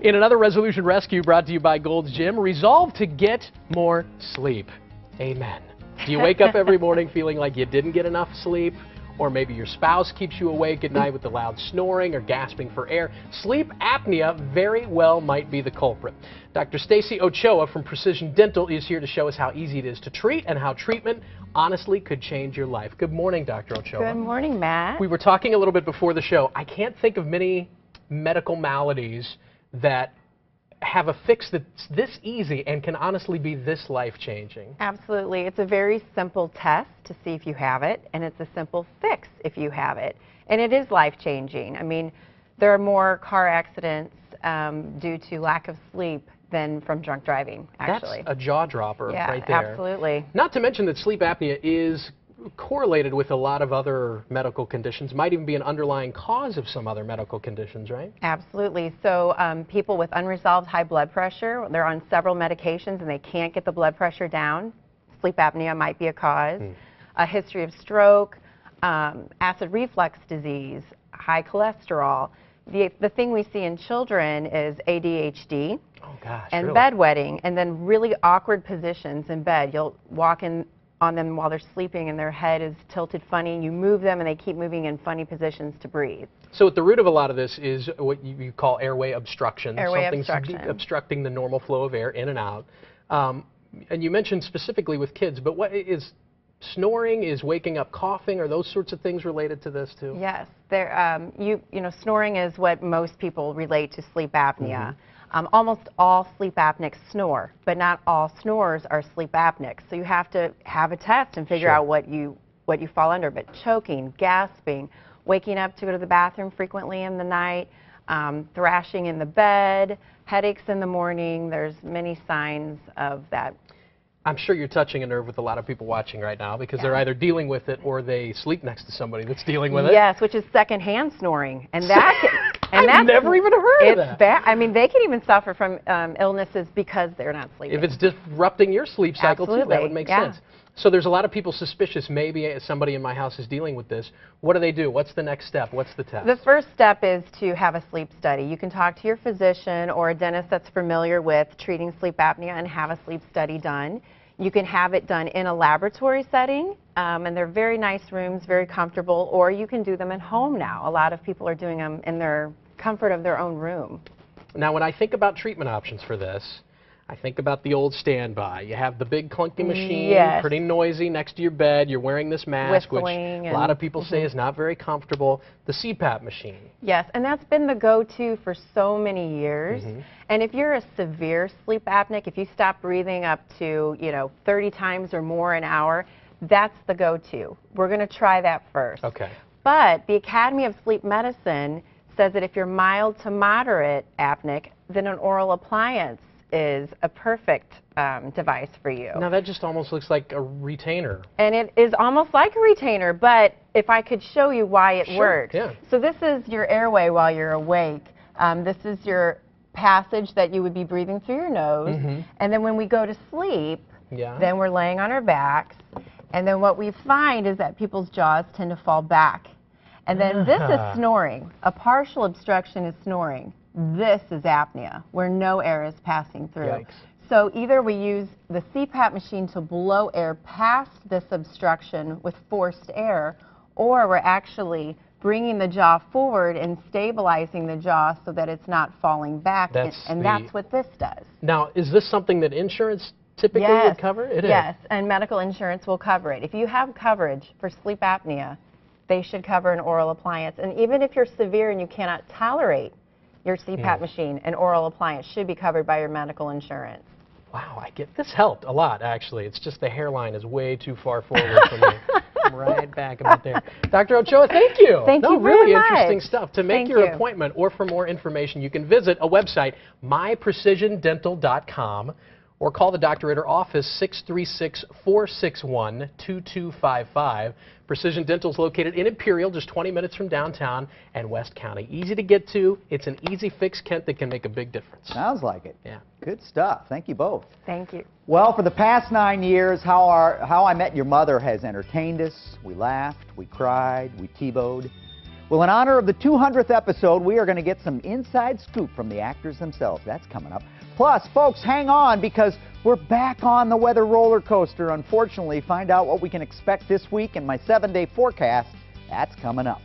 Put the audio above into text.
In another resolution rescue brought to you by Gold's Gym, resolve to get more sleep. Amen. Do you wake up every morning feeling like you didn't get enough sleep? Or maybe your spouse keeps you awake at night with the loud snoring or gasping for air? Sleep apnea very well might be the culprit. Dr. Stacy Ochoa from Precision Dental is here to show us how easy it is to treat and how treatment honestly could change your life. Good morning, Dr. Ochoa. Good morning, Matt. We were talking a little bit before the show. I can't think of many medical maladies that have a fix that's this easy and can honestly be this life-changing. Absolutely. It's a very simple test to see if you have it, and it's a simple fix if you have it. And it is life-changing. I mean, there are more car accidents due to lack of sleep than from drunk driving, actually. That's a jaw-dropper right there. Absolutely. Not to mention that sleep apnea is correlated with a lot of other medical conditions, might even be an underlying cause of some other medical conditions, right? Absolutely. So people with unresolved high blood pressure, they're on several medications and they can't get the blood pressure down. Sleep apnea might be a cause. A history of stroke, acid reflux disease, high cholesterol. The thing we see in children is ADHD. Oh gosh, and really? bedwetting, and then really awkward positions in bed. You'll walk in on them while they're sleeping and their head is tilted funny. You move them and they keep moving in funny positions to breathe. So at the root of a lot of this is what you call airway obstruction. Something's obstructing the normal flow of air in and out. And you mentioned specifically with kids, but what is snoring, is waking up coughing, are those sorts of things related to this too? Yes. You know, snoring is what most people relate to sleep apnea. Almost all sleep apneics snore, but not all snorers are sleep apneics. So you have to have a test and figure out what you fall under. But choking, gasping, waking up to go to the bathroom frequently in the night, thrashing in the bed, headaches in the morning, there's many signs of that. I'm sure you're touching a nerve with a lot of people watching right now because they're either dealing with it or they sleep next to somebody that's dealing with it. Yes, which is secondhand snoring. And I've never even heard of that. It's bad. I mean, they can even suffer from illnesses because they're not sleeping. If it's disrupting your sleep cycle too, that would make sense. So there's a lot of people suspicious, maybe somebody in my house is dealing with this. What do? What's the next step? What's the test? The first step is to have a sleep study. You can talk to your physician or a dentist that's familiar with treating sleep apnea and have a sleep study done. You can have it done in a laboratory setting, and they're very nice rooms, very comfortable, or you can do them at home now. A lot of people are doing them in their comfort of their own room. Now, when I think about treatment options for this, I think about the old standby. You have the big clunky machine, pretty noisy next to your bed. You're wearing this mask, whistling, which a lot of people say is not very comfortable. The CPAP machine. Yes, and that's been the go-to for so many years. And if you're a severe sleep apneic, if you stop breathing up to, 30 times or more an hour, that's the go-to. We're going to try that first. Okay. But the Academy of Sleep Medicine says that if you're mild to moderate apneic, then an oral appliance is a perfect device for you. Now that just almost looks like a retainer. And it is almost like a retainer, but if I could show you why it works. Yeah. So this is your airway while you're awake. This is your passage that you would be breathing through your nose. And then when we go to sleep, then we're laying on our backs. And then what we find is that people's jaws tend to fall back. And then this is snoring. A partial obstruction is snoring. This is apnea, where no air is passing through. Yikes. So either we use the CPAP machine to blow air past this obstruction with forced air, or we're actually bringing the jaw forward and stabilizing the jaw so that it's not falling back, and that's what this does. Now, is this something that insurance typically would cover? It is. Yes, and medical insurance will cover it. If you have coverage for sleep apnea, they should cover an oral appliance. And even if you're severe and you cannot tolerate your CPAP machine, an oral appliance should be covered by your medical insurance. Wow, this helped a lot, actually. It's just the hairline is way too far forward for me. I'm right back about there. Dr. Ochoa, thank you. Thank you really very much. Interesting stuff. To make your appointment or for more information, you can visit a website, myprecisiondental.com, or call the Dr. Ritter office, 636-461-2255. Precision Dental is located in Imperial, just 20 minutes from downtown and West County. Easy to get to. It's an easy fix, Kent, that can make a big difference. Sounds like it. Yeah. Good stuff. Thank you both. Thank you. Well, for the past 9 years, How I Met Your Mother has entertained us. We laughed, we cried, we T-bowed. Well, in honor of the 200th episode, we are going to get some inside scoop from the actors themselves. That's coming up. Plus, folks, hang on because we're back on the weather roller coaster. Unfortunately, find out what we can expect this week in my 7-day forecast. That's coming up.